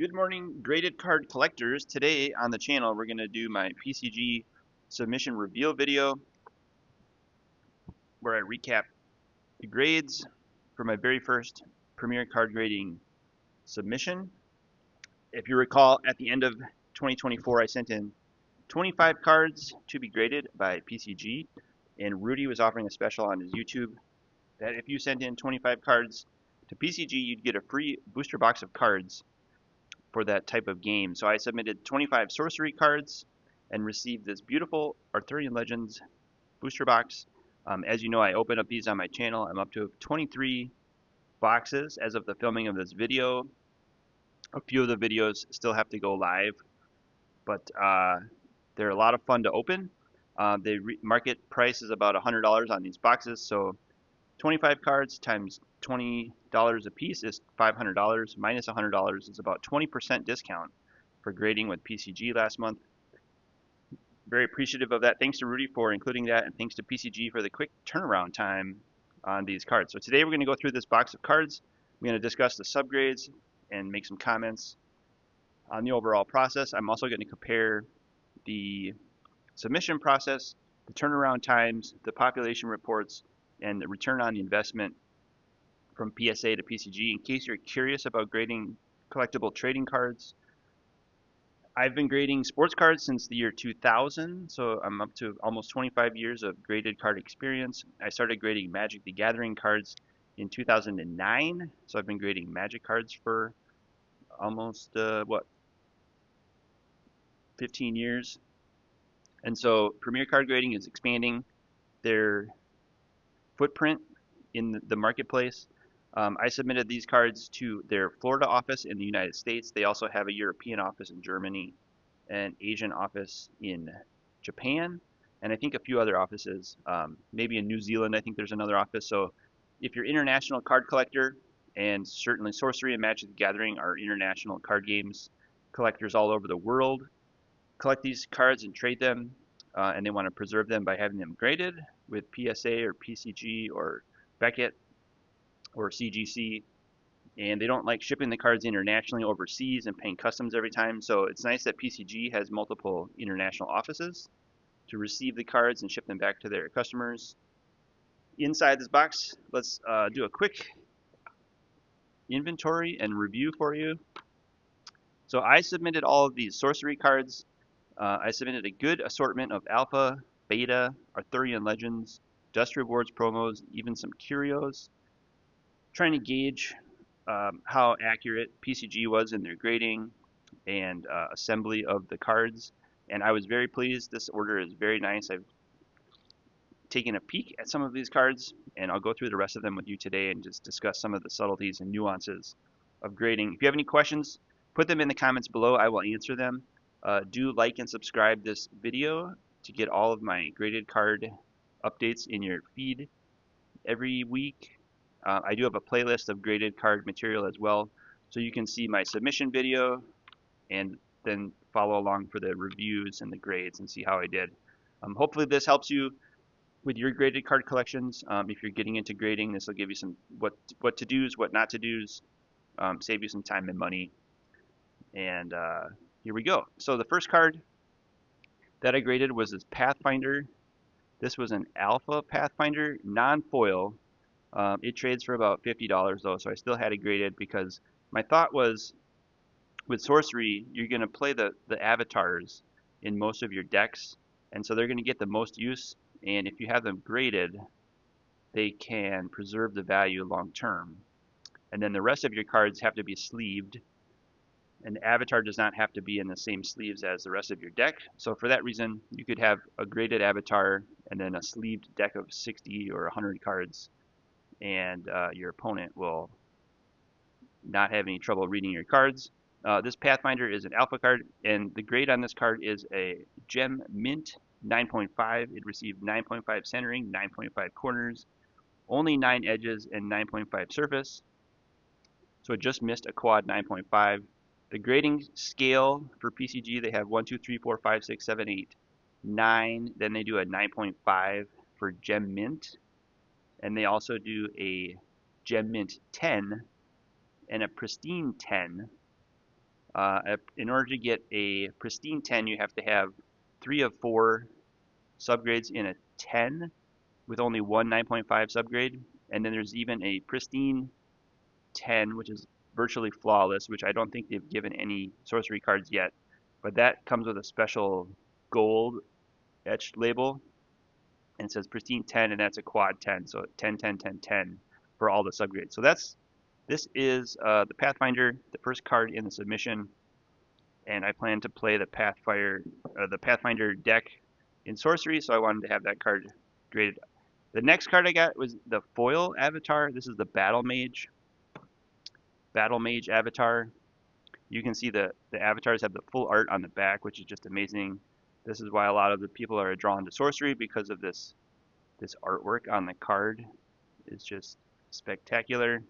Good morning, graded card collectors. Today on the channel, we're going to do my PCG submission reveal video where I recap the grades for my very first Premier card grading submission. If you recall, at the end of 2024, I sent in 25 cards to be graded by PCG, and Rudy was offering a special on his YouTube that if you sent in 25 cards to PCG, you'd get a free booster box of cards for that type of game. So I submitted 25 sorcery cards and received this beautiful Arthurian Legends booster box. As you know, I open up these on my channel. I'm up to 23 boxes as of the filming of this video. A few of the videos still have to go live, but they're a lot of fun to open. The market price is about $100 on these boxes, so 25 cards times $20 a piece is $500, minus $100 is about 20% discount for grading with PCG last month. Very appreciative of that. Thanks to Rudy for including that, and thanks to PCG for the quick turnaround time on these cards. So today we're going to go through this box of cards. We're going to discuss the subgrades and make some comments on the overall process. I'm also going to compare the submission process, the turnaround times, the population reports, and the return on the investment from PSA to PCG. In case you're curious about grading collectible trading cards, I've been grading sports cards since the year 2000, so I'm up to almost 25 years of graded card experience. I started grading Magic the Gathering cards in 2009, so I've been grading Magic cards for almost 15 years. And so Premier Card Grading is expanding their footprint in the marketplace. I submitted these cards to their Florida office in the United States. They also have a European office in Germany, an Asian office in Japan, and I think a few other offices. Maybe in New Zealand, I think there's another office. So if you're an international card collector, and certainly Sorcery and Magic the Gathering are international card games, collectors all over the world collect these cards and trade them, and they want to preserve them by having them graded with PSA or PCG or Beckett or CGC, and they don't like shipping the cards internationally overseas and paying customs every time. So it's nice that PCG has multiple international offices to receive the cards and ship them back to their customers. Inside this box, let's do a quick inventory and review for you. So I submitted all of these sorcery cards. I submitted a good assortment of alpha, beta, Arthurian Legends, Dust Rewards promos, even some curios, trying to gauge how accurate PCG was in their grading and assembly of the cards. And I was very pleased. This order is very nice. I've taken a peek at some of these cards, and I'll go through the rest of them with you today and just discuss some of the subtleties and nuances of grading. If you have any questions, put them in the comments below. I will answer them. Do like and subscribe this video to get all of my graded card updates in your feed every week. I do have a playlist of graded card material as well, so you can see my submission video and then follow along for the reviews and the grades and see how I did. Hopefully this helps you with your graded card collections. If you're getting into grading, this will give you some what to do's, what not to do's, save you some time and money. And here we go. So the first card that I graded was this Pathfinder. This was an Alpha Pathfinder, non-foil. It trades for about $50 though, so I still had it graded because my thought was with Sorcery, you're going to play the avatars in most of your decks, and so they're going to get the most use, and if you have them graded, they can preserve the value long term. And then the rest of your cards have to be sleeved, and the avatar does not have to be in the same sleeves as the rest of your deck. So for that reason, you could have a graded avatar and then a sleeved deck of 60 or 100 cards, and your opponent will not have any trouble reading your cards. This Pathfinder is an alpha card, and the grade on this card is a Gem Mint 9.5. It received 9.5 centering, 9.5 corners, only 9 edges, and 9.5 surface. So it just missed a quad 9.5. The grading scale for PCG, they have 1, 2, 3, 4, 5, 6, 7, 8, 9. Then they do a 9.5 for Gem Mint. And they also do a Gem Mint 10 and a Pristine 10. In order to get a pristine 10, you have to have 3 of 4 subgrades in a 10 with only one 9.5 subgrade. And then there's even a pristine 10, which is virtually flawless, which I don't think they've given any sorcery cards yet. But that comes with a special gold etched label, and it says pristine 10, and that's a quad 10, so 10, 10, 10, 10 for all the subgrades. So this is the Pathfinder, the first card in the submission, and I plan to play the Pathfinder deck in Sorcery, so I wanted to have that card graded. The next card I got was the foil avatar. This is the Battle Mage avatar. You can see the avatars have the full art on the back, which is just amazing. This is why a lot of the people are drawn to Sorcery, because of this artwork on the card is just spectacular.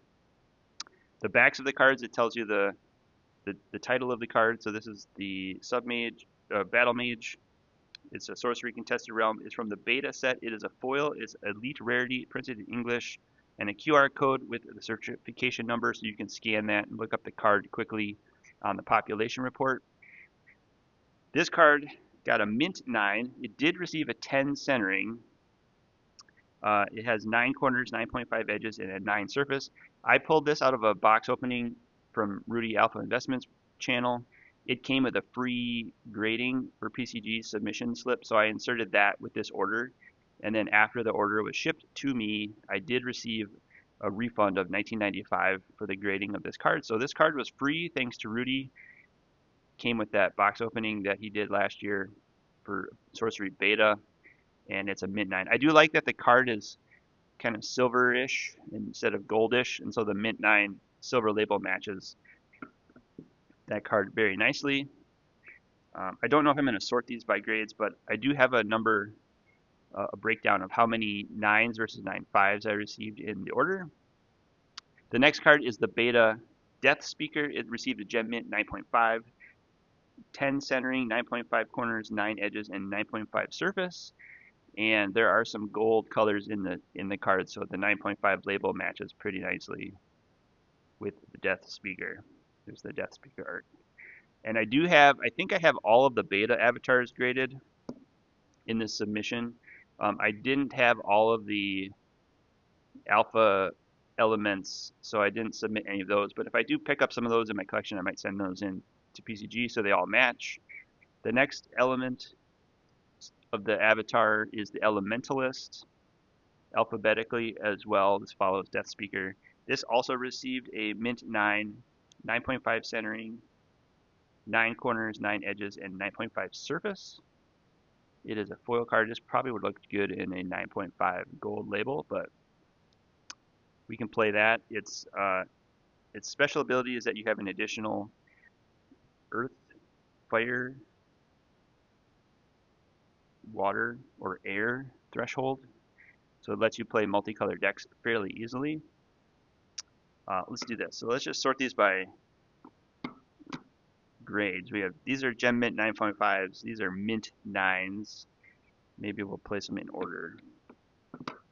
The backs of the cards, it tells you the title of the card. So this is the Battle Mage. It's a Sorcery Contested Realm. It's from the beta set. It is a foil. It's elite rarity, printed in English, and a QR code with the certification number, so you can scan that and look up the card quickly on the population report. This card got a mint 9. It did receive a 10 centering. It has 9 corners, 9.5 edges, and a 9 surface. I pulled this out of a box opening from Rudy Alpha Investments channel. It came with a free grading for PCG submission slip, so I inserted that with this order. And then after the order was shipped to me, I did receive a refund of $19.95 for the grading of this card. So this card was free thanks to Rudy. Came with that box opening that he did last year for Sorcery Beta, and it's a mint 9. I do like that the card is kind of silverish instead of goldish, and so the mint 9 silver label matches that card very nicely. I don't know if I'm going to sort these by grades, but I do have a breakdown of how many 9s versus 9.5s I received in the order. The next card is the Beta Death Speaker. It received a Gem Mint 9.5, 10 centering, 9.5 corners, 9 edges, and 9.5 surface. And there are some gold colors in the card, so the 9.5 label matches pretty nicely with the Death Speaker. There's the Death Speaker art. And I think I have all of the beta avatars graded in this submission. I didn't have all of the alpha elements, so I didn't submit any of those. But if I do pick up some of those in my collection, I might send those in to PCG so they all match. The next element of the avatar is the Elementalist, alphabetically as well. This follows Death Speaker. This also received a mint 9, 9.5 centering, 9 corners, 9 edges, and 9.5 surface. It is a foil card. This probably would look good in a 9.5 gold label, but we can play that. Its special ability is that you have an additional earth, fire, water, or air threshold. So it lets you play multicolored decks fairly easily. Let's do this. So let's just sort these by grades. These are Gem Mint 9.5s. These are Mint 9s. Maybe we'll place them in order.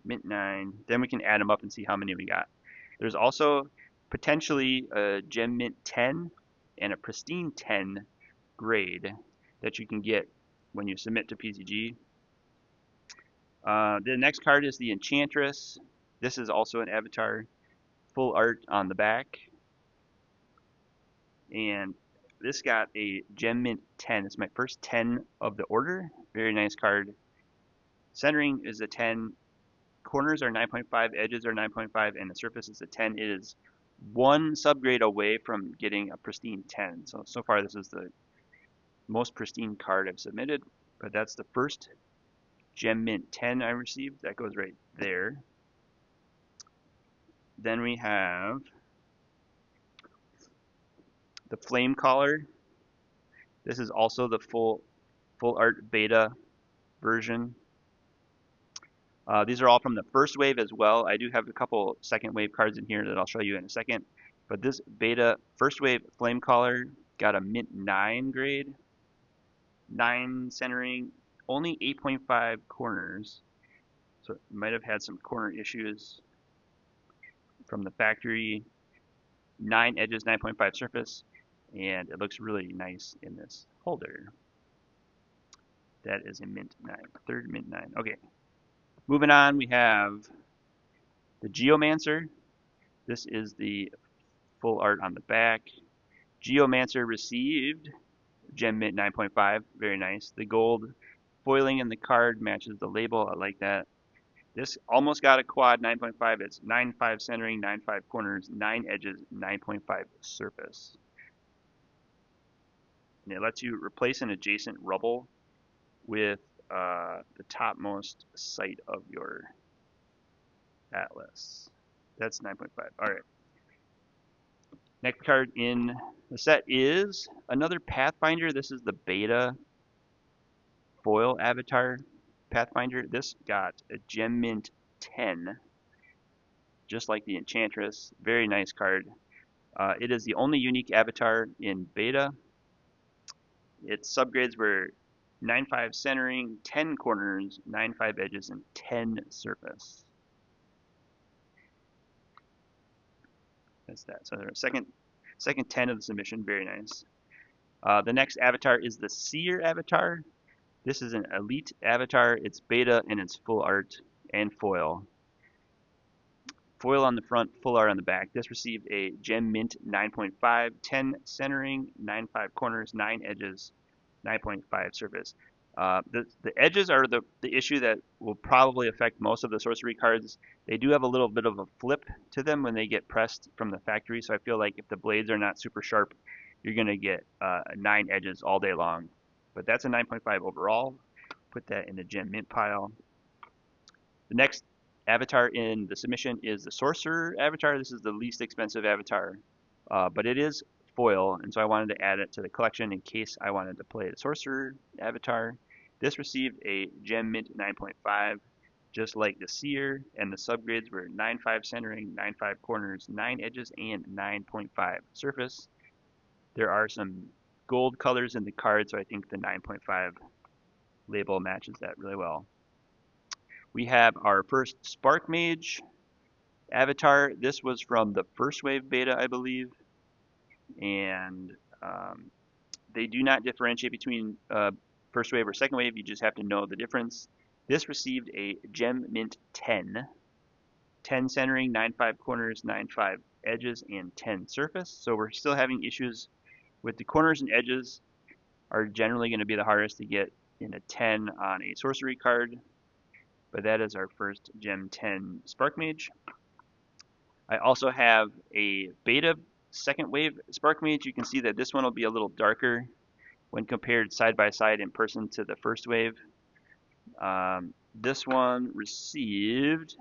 Mint 9. Then we can add them up and see how many we got. There's also potentially a Gem Mint 10 and a Pristine 10 grade that you can get when you submit to PCG. The next card is the Enchantress. This is also an avatar. Full art on the back. And this got a Gem Mint 10. It's my first 10 of the order. Very nice card. Centering is a 10. Corners are 9.5, edges are 9.5, and the surface is a 10. It is one subgrade away from getting a pristine 10. So far this is the most pristine card I've submitted, but that's the first Gem Mint 10 I received. That goes right there. Then we have the Flame Collar. This is also the full art beta version. These are all from the first wave as well. I do have a couple second wave cards in here that I'll show you in a second. But this beta first wave Flame Collar got a mint 9 grade, 9 centering, only 8.5 corners. So it might have had some corner issues from the factory. 9 edges, 9.5 surface. and it looks really nice in this holder. That is a mint 9, third mint 9. Okay, moving on, we have the Geomancer. This is the full art on the back. Geomancer received Gem Mint 9.5, very nice. The gold foiling in the card matches the label, I like that. This almost got a quad 9.5. It's 9.5 centering, 9.5 corners, 9 edges, 9.5 surface. And it lets you replace an adjacent rubble with the topmost site of your atlas. That's 9.5. All right. Next card in the set is another Pathfinder. This is the beta foil avatar Pathfinder. This got a Gem Mint 10, just like the Enchantress. Very nice card. It is the only unique avatar in beta. Its subgrades were 9.5 centering, 10 corners, 9.5 edges, and 10 surface. That's that. So there's second 10 of the submission. Very nice. The next avatar is the Seer avatar. This is an elite avatar. It's beta and it's full art and foil. Foil on the front, full art on the back. This received a Gem Mint 9.5, 10 centering, 9.5 corners, 9 edges, 9.5 surface. The edges are the issue that will probably affect most of the sorcery cards. They do have a little bit of a flip to them when they get pressed from the factory, so I feel like if the blades are not super sharp, you're going to get 9 edges all day long. But that's a 9.5 overall. Put that in the Gem Mint pile. The next avatar in the submission is the Sorcerer avatar. This is the least expensive avatar, but it is foil, and so I wanted to add it to the collection in case I wanted to play the Sorcerer avatar. This received a Gem Mint 9.5, just like the Seer, and the subgrades were 9.5 centering, 9.5 corners, 9 edges, and 9.5 surface. There are some gold colors in the card, so I think the 9.5 label matches that really well. We have our first Spark Mage avatar. This was from the first wave beta, I believe, and they do not differentiate between first wave or second wave. You just have to know the difference. This received a Gem Mint 10, 10 centering, 9.5 corners, 9.5 edges, and 10 surface. So we're still having issues with the corners and edges are generally going to be the hardest to get in a 10 on a sorcery card. But that is our first Gem 10 Spark Mage. I also have a beta second wave Spark Mage. You can see that this one will be a little darker when compared side by side in person to the first wave. This one received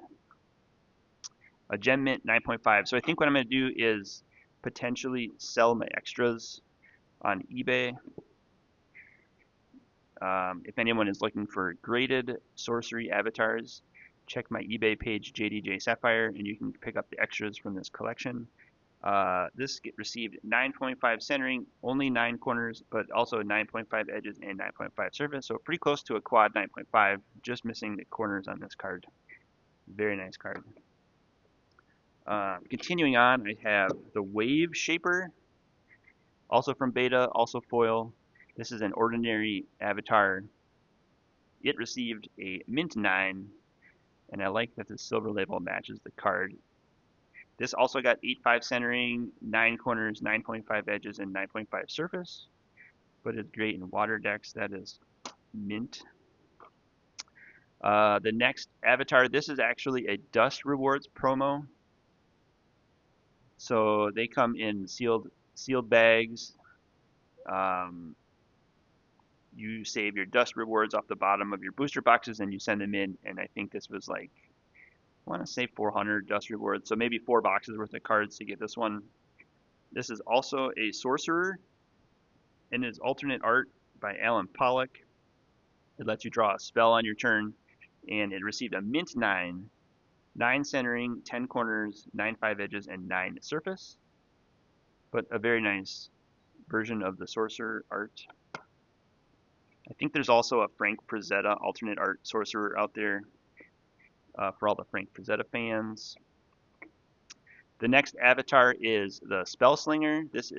a Gem Mint 9.5. So I think what I'm going to do is potentially sell my extras on eBay. If anyone is looking for graded sorcery avatars, check my eBay page, jdj-sapphire, and you can pick up the extras from this collection. This received 9.5 centering, only 9 corners, but also 9.5 edges and 9.5 surface, so pretty close to a quad 9.5, just missing the corners on this card. Very nice card. Continuing on, I have the Wave Shaper, also from beta, also foil. This is an ordinary avatar. It received a Mint 9, and I like that the silver label matches the card. This also got 8.5 centering, 9 corners, 9.5 edges, and 9.5 surface, but it's great in water decks. That is mint. The next avatar, this is actually a Dust Rewards promo. So they come in sealed bags. You save your dust rewards off the bottom of your booster boxes and you send them in, and I think this was like, I want to say 400 dust rewards, so maybe 4 boxes worth of cards to get this one. This is also a Sorcerer, and it's alternate art by Alan Pollock. It lets you draw a spell on your turn, and it received a Mint 9, 9 centering, 10 corners, 9.5 edges, and 9 surface, but a very nice version of the Sorcerer art. I think there's also a Frank Frazetta alternate art Sorcerer out there for all the Frank Frazetta fans. The next avatar is the Spellslinger. This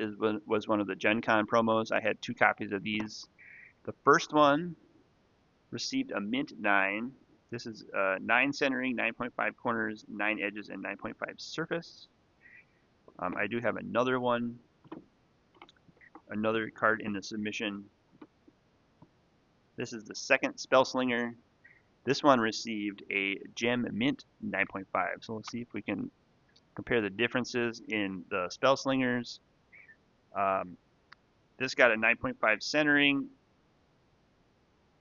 was one of the Gen Con promos. I had 2 copies of these. The first one received a mint 9. This is 9 centering, 9.5 corners, 9 edges, and 9.5 surface. I do have another one, another card in the submission. This is the second Spellslinger. This one received a gem mint 9.5. So let's see if we can compare the differences in the Spellslingers. This got a 9.5 centering,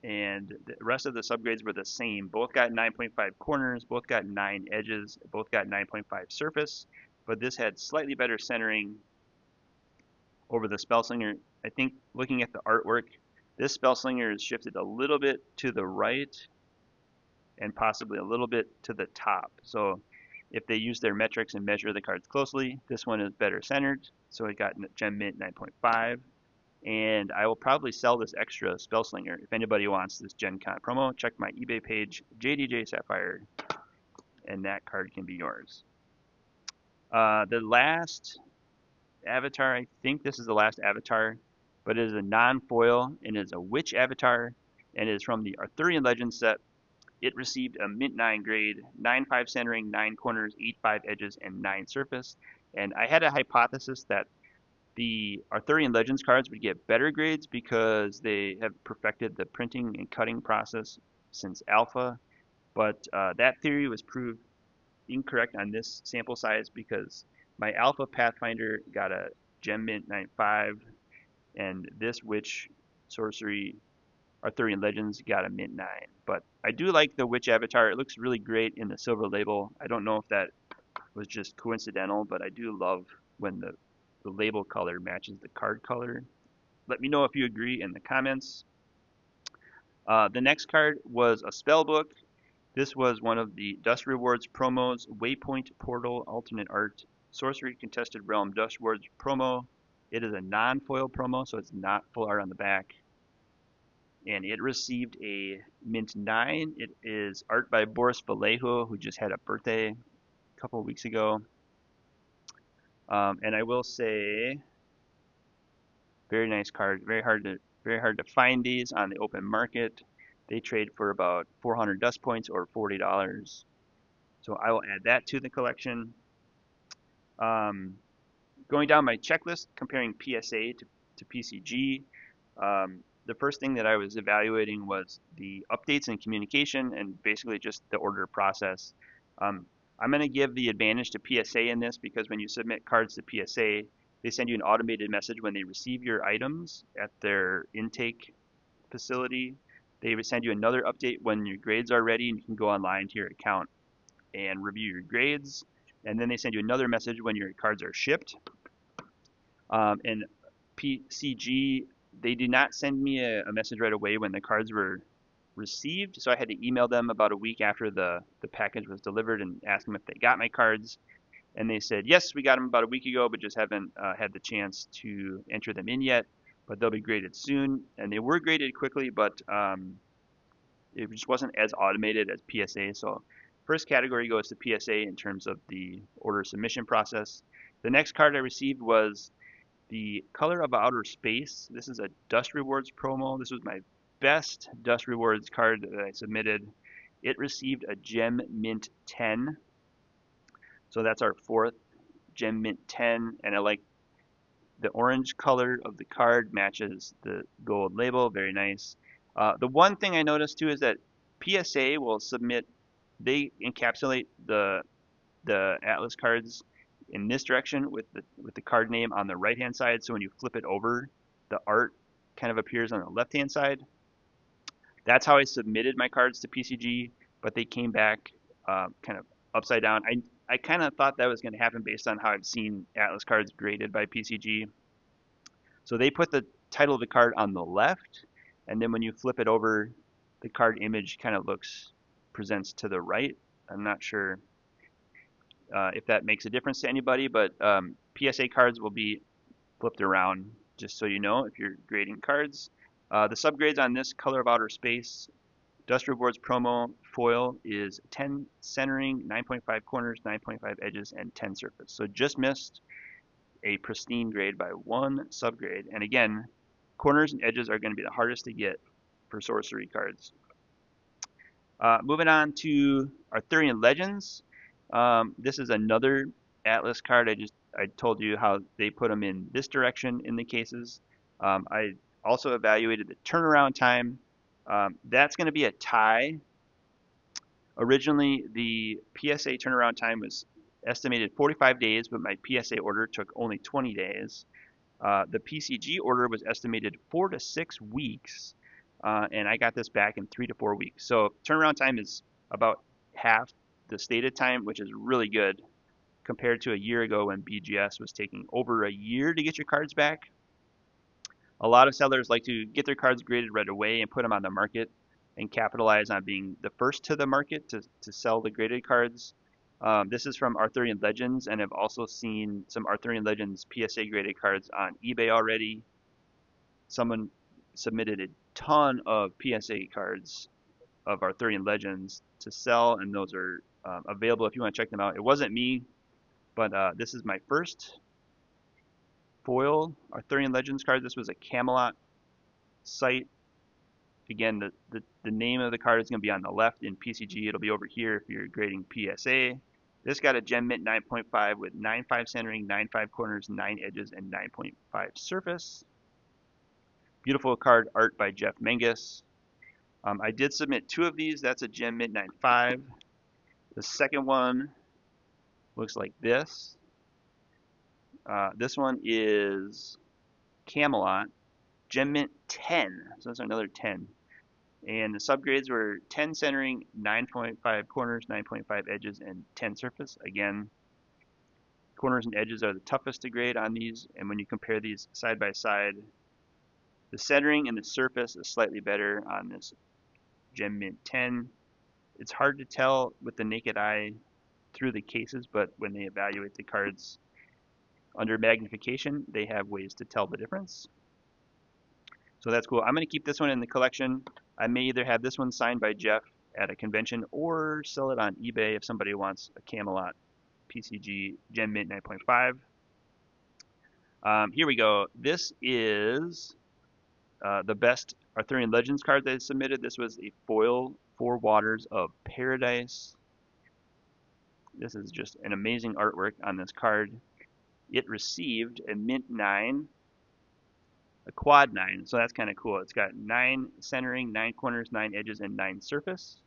and the rest of the subgrades were the same. Both got 9.5 corners, both got 9 edges, both got 9.5 surface, but this had slightly better centering over the Spellslinger. I think looking at the artwork, this Spellslinger is shifted a little bit to the right and possibly a little bit to the top. So if they use their metrics and measure the cards closely, this one is better centered. So it got Gem Mint 9.5. And I will probably sell this extra Spellslinger. If anybody wants this Gen Con promo, check my eBay page, jdj-sapphire, and that card can be yours. The last avatar, I think this is the last avatar, but it is a non-foil and it is a Witch avatar, and it is from the Arthurian Legends set. It received a mint 9 grade, 9.5 centering, 9 corners, 8.5 edges, and 9 surface. And I had a hypothesis that the Arthurian Legends cards would get better grades because they have perfected the printing and cutting process since alpha, but that theory was proved incorrect on this sample size because my alpha Pathfinder got a Gem Mint 9.5, and this Witch Sorcery Arthurian Legends got a mint 9. But I do like the Witch avatar. It looks really great in the silver label. I don't know if that was just coincidental, but I do love when the label color matches the card color. Let me know if you agree in the comments. The next card was a spell book. This was one of the Dust Rewards promos, Waypoint Portal Alternate Art, Sorcery Contested Realm Dust Rewards promo. It is a non-foil promo, so it's not full art on the back. And it received a mint 9. It is art by Boris Vallejo, who just had a birthday a couple of weeks ago. And I will say, very nice card. Very hard to find these on the open market. They trade for about 400 dust points or $40. So I will add that to the collection. Going down my checklist, comparing PSA to PCG. The first thing that I was evaluating was the updates and communication, and basically just the order process. I'm going to give the advantage to PSA in this because when you submit cards to PSA, they send you an automated message when they receive your items at their intake facility. They would send you another update when your grades are ready, and you can go online to your account and review your grades. And then they send you another message when your cards are shipped. And PCG, they did not send me a message right away when the cards were received, so I had to email them about a week after the package was delivered and ask them if they got my cards. And they said, yes, we got them about a week ago, but just haven't had the chance to enter them in yet, but they'll be graded soon. And they were graded quickly, but it just wasn't as automated as PSA. So first category goes to PSA in terms of the order submission process. The next card I received was the Color of Outer Space. This is a Dust Rewards promo. This was my best Dust Rewards card that I submitted. It received a Gem Mint 10. So that's our fourth Gem Mint 10, and I like the orange color of the card matches the gold label. Very nice. The one thing I noticed too is that PSA will submit, they encapsulate the Atlas cards in this direction with the card name on the right hand side, so when you flip it over, the art kind of appears on the left hand side. That's how I submitted my cards to PCG, but they came back kind of upside down. I kind of thought that was going to happen based on how I've seen Atlas cards graded by PCG. So they put the title of the card on the left, and then when you flip it over, the card image kind of presents to the right. I'm not sure if that makes a difference to anybody, but PSA cards will be flipped around, just so you know if you're grading cards. The subgrades on this Color of Outer Space Dust Rewards promo foil is 10 centering, 9.5 corners, 9.5 edges, and 10 surface. So just missed a pristine grade by 1 subgrade. And again, corners and edges are going to be the hardest to get for sorcery cards. Moving on to Arthurian Legends. This is another Atlas card. I told you how they put them in this direction in the cases. I also evaluated the turnaround time. That's going to be a tie. Originally, the PSA turnaround time was estimated 45 days, but my PSA order took only 20 days. The PCG order was estimated 4 to 6 weeks, and I got this back in 3 to 4 weeks. So turnaround time is about half the stated time, which is really good compared to a year ago when BGS was taking over a year to get your cards back. A lot of sellers like to get their cards graded right away and put them on the market and capitalize on being the first to the market to sell the graded cards. This is from Arthurian Legends, and I've also seen some Arthurian Legends PSA graded cards on eBay already. Someone submitted a ton of PSA cards of Arthurian Legends to sell, and those are available if you want to check them out. It wasn't me, but this is my first foil Arthurian Legends card. This was a Camelot site. Again, the name of the card is going to be on the left. In PCG, it'll be over here if you're grading PSA. This got a Gem Mint 9.5 with 9.5 centering, 9.5 corners, 9 edges, and 9.5 surface. Beautiful card art by Jeff Menges. I did submit 2 of these. That's a Gem Mint 9.5. The second one looks like this. This one is Camelot, Gem Mint 10. So that's another 10. And the subgrades were 10 centering, 9.5 corners, 9.5 edges, and 10 surface. Again, corners and edges are the toughest to grade on these. And when you compare these side by side, the centering and the surface is slightly better on this Gem Mint 10. It's hard to tell with the naked eye through the cases, but when they evaluate the cards under magnification, they have ways to tell the difference. So that's cool. I'm going to keep this one in the collection. I may either have this one signed by Jeff at a convention or sell it on eBay if somebody wants a Camelot PCG Gem Mint 9.5. Here we go. This is the best Arthurian Legends card that I submitted. This was a foil 4 Waters of Paradise. This is just an amazing artwork on this card. It received a Mint 9, a Quad 9, so that's kind of cool. It's got 9 centering, 9 corners, 9 edges, and 9 surface.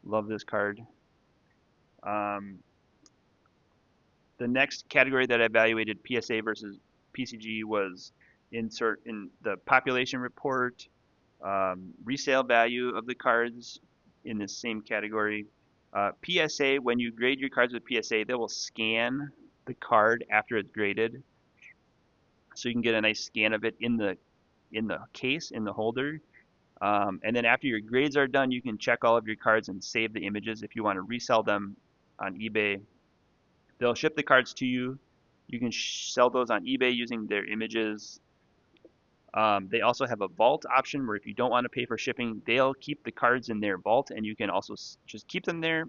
Love this card. The next category that I evaluated PSA versus PCG was insert in the population report, resale value of the cards in the same category. PSA, when you grade your cards with PSA, they will scan the card after it's graded, so you can get a nice scan of it in the case, in the holder. And then after your grades are done, you can check all of your cards and save the images. If you want to resell them on eBay, they'll ship the cards to you. You can sell those on eBay using their images. They also have a vault option where if you don't want to pay for shipping, they'll keep the cards in their vault, and you can also just keep them there.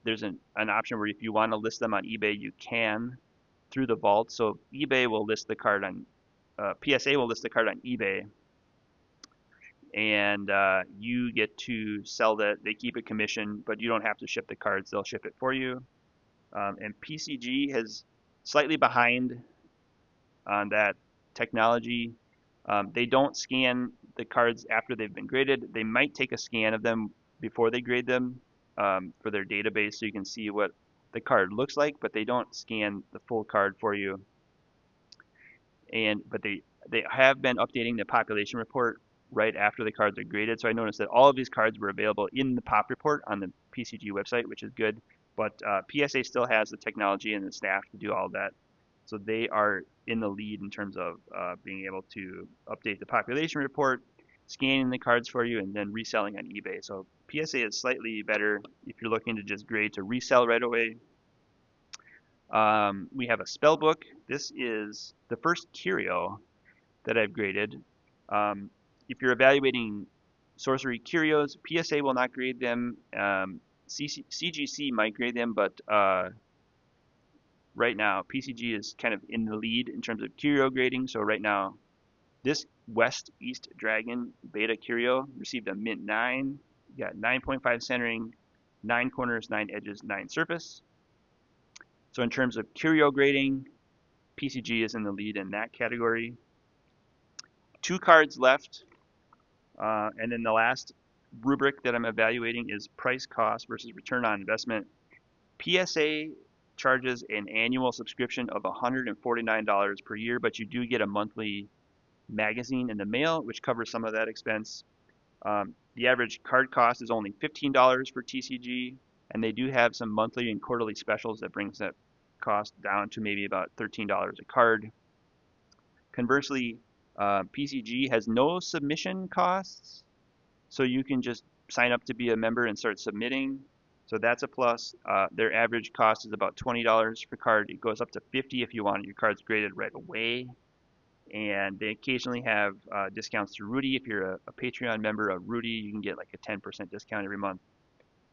There's an option where if you want to list them on eBay, you can through the vault. So eBay will list the card on, PSA will list the card on eBay, and you get to sell that. They keep a commission, but you don't have to ship the cards. They'll ship it for you. And PCG is slightly behind on that technology. They don't scan the cards after they've been graded. They might take a scan of them before they grade them for their database so you can see what the card looks like, but they don't scan the full card for you. But they have been updating the population report right after the cards are graded. So I noticed that all of these cards were available in the pop report on the PCG website, which is good. But PSA still has the technology and the staff to do all that. So they are in the lead in terms of being able to update the population report, scanning the cards for you, and then reselling on eBay. So PSA is slightly better if you're looking to just grade to resell right away. We have a spell book. This is the first curio that I've graded. If you're evaluating Sorcery Curios. PSA will not grade them. CGC might grade them, but right now PCG is kind of in the lead in terms of curio grading. So right now, this West East Dragon Beta Curio received a mint 9. You got 9.5 centering, 9 corners, 9 edges, 9 surface. So in terms of curio grading, PCG is in the lead in that category. 2 cards left, and then the last rubric that I'm evaluating is price cost versus return on investment. PSA charges an annual subscription of $149 per year, but you do get a monthly magazine in the mail, which covers some of that expense. The average card cost is only $15 for TCG, and they do have some monthly and quarterly specials that brings that cost down to maybe about $13 a card. Conversely, PCG has no submission costs, so you can just sign up to be a member and start submitting. So that's a plus. Their average cost is about $20 per card. It goes up to $50 if you want your cards graded right away. And they occasionally have discounts to Rudy. If you're a Patreon member of Rudy, you can get like a 10% discount every month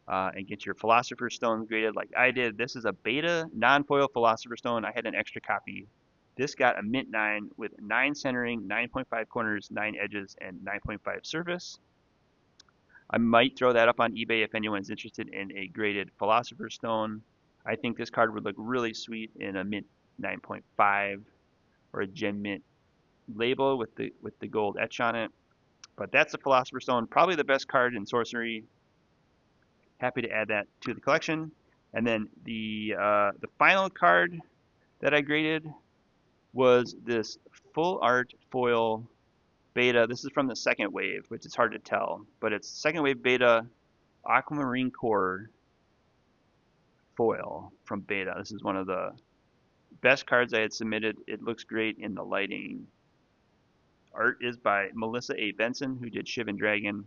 and get your Philosopher's Stone graded like I did. This is a beta non-foil Philosopher's Stone. I had an extra copy. This got a mint 9 with 9 centering, 9.5 corners, 9 edges, and 9.5 surface. I might throw that up on eBay if anyone's interested in a graded Philosopher's Stone. I think this card would look really sweet in a mint 9.5 or a gem mint label with the gold etch on it. But that's the Philosopher's Stone, probably the best card in Sorcery. Happy to add that to the collection. And then the final card that I graded was this full art foil beta. This is from the second wave, which is hard to tell, but it's second wave beta Aquamarine Core foil from beta. This is one of the best cards I had submitted. It looks great in the lighting. Art is by Melissa A. Benson, who did Shivan Dragon,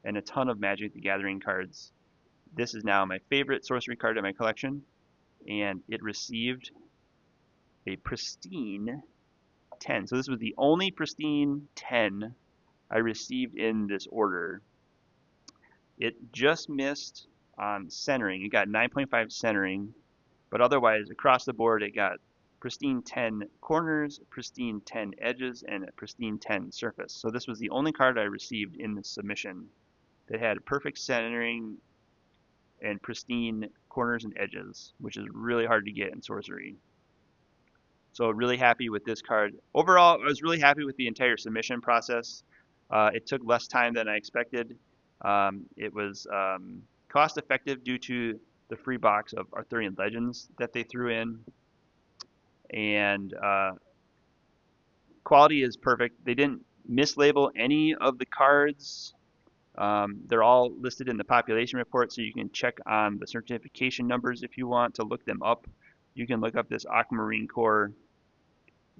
and a ton of Magic the Gathering cards. This is now my favorite Sorcery card in my collection, and it received a pristine 10. So this was the only pristine 10 I received in this order. It just missed on centering. It got 9.5 centering, but otherwise across the board it got pristine 10 corners, pristine 10 edges, and a pristine 10 surface. So this was the only card I received in this submission that had perfect centering and pristine corners and edges, which is really hard to get in Sorcery. So really happy with this card. Overall, I was really happy with the entire submission process. It took less time than I expected. It was cost effective due to the free box of Arthurian Legends that they threw in. And quality is perfect. They didn't mislabel any of the cards. They're all listed in the population report, so you can check on the certification numbers if you want to look them up. You can look up this Aquamarine Core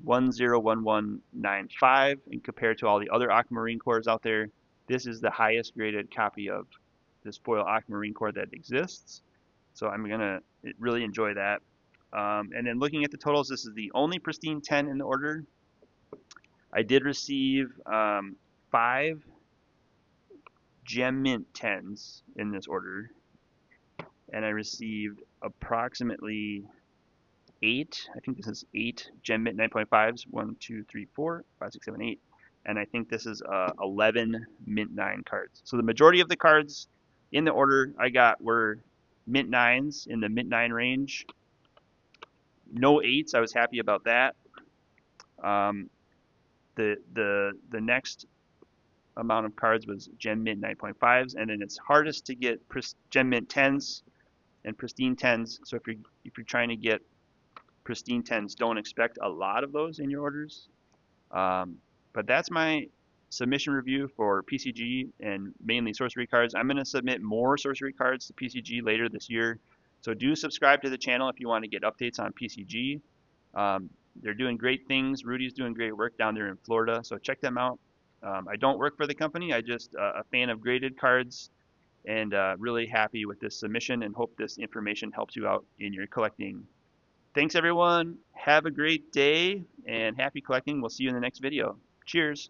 101195 and compare to all the other Aquamarine Cores out there. This is the highest graded copy of this foil Aquamarine Core that exists. So I'm gonna really enjoy that. And then looking at the totals, this is the only pristine 10 in the order. I did receive 5 gem mint 10s in this order, and I received approximately 8, I think this is 8 gem mint 9.5s, 1, 2, 3, 4, 5, 6, 7, 8, and I think this is 11 mint 9 cards. So the majority of the cards in the order I got were mint 9s in the mint 9 range. No 8s, I was happy about that. The next amount of cards was gem mint 9.5s, and then it's hardest to get gem mint 10s and pristine 10s. So if you're trying to get pristine 10s, don't expect a lot of those in your orders. But that's my submission review for PCG and mainly Sorcery cards. I'm going to submit more Sorcery cards to PCG later this year. So do subscribe to the channel if you want to get updates on PCG. They're doing great things. Rudy's doing great work down there in Florida, so check them out. I don't work for the company. I just a fan of graded cards, and really happy with this submission and hope this information helps you out in your collecting. Thanks everyone. Have a great day and happy collecting. We'll see you in the next video. Cheers.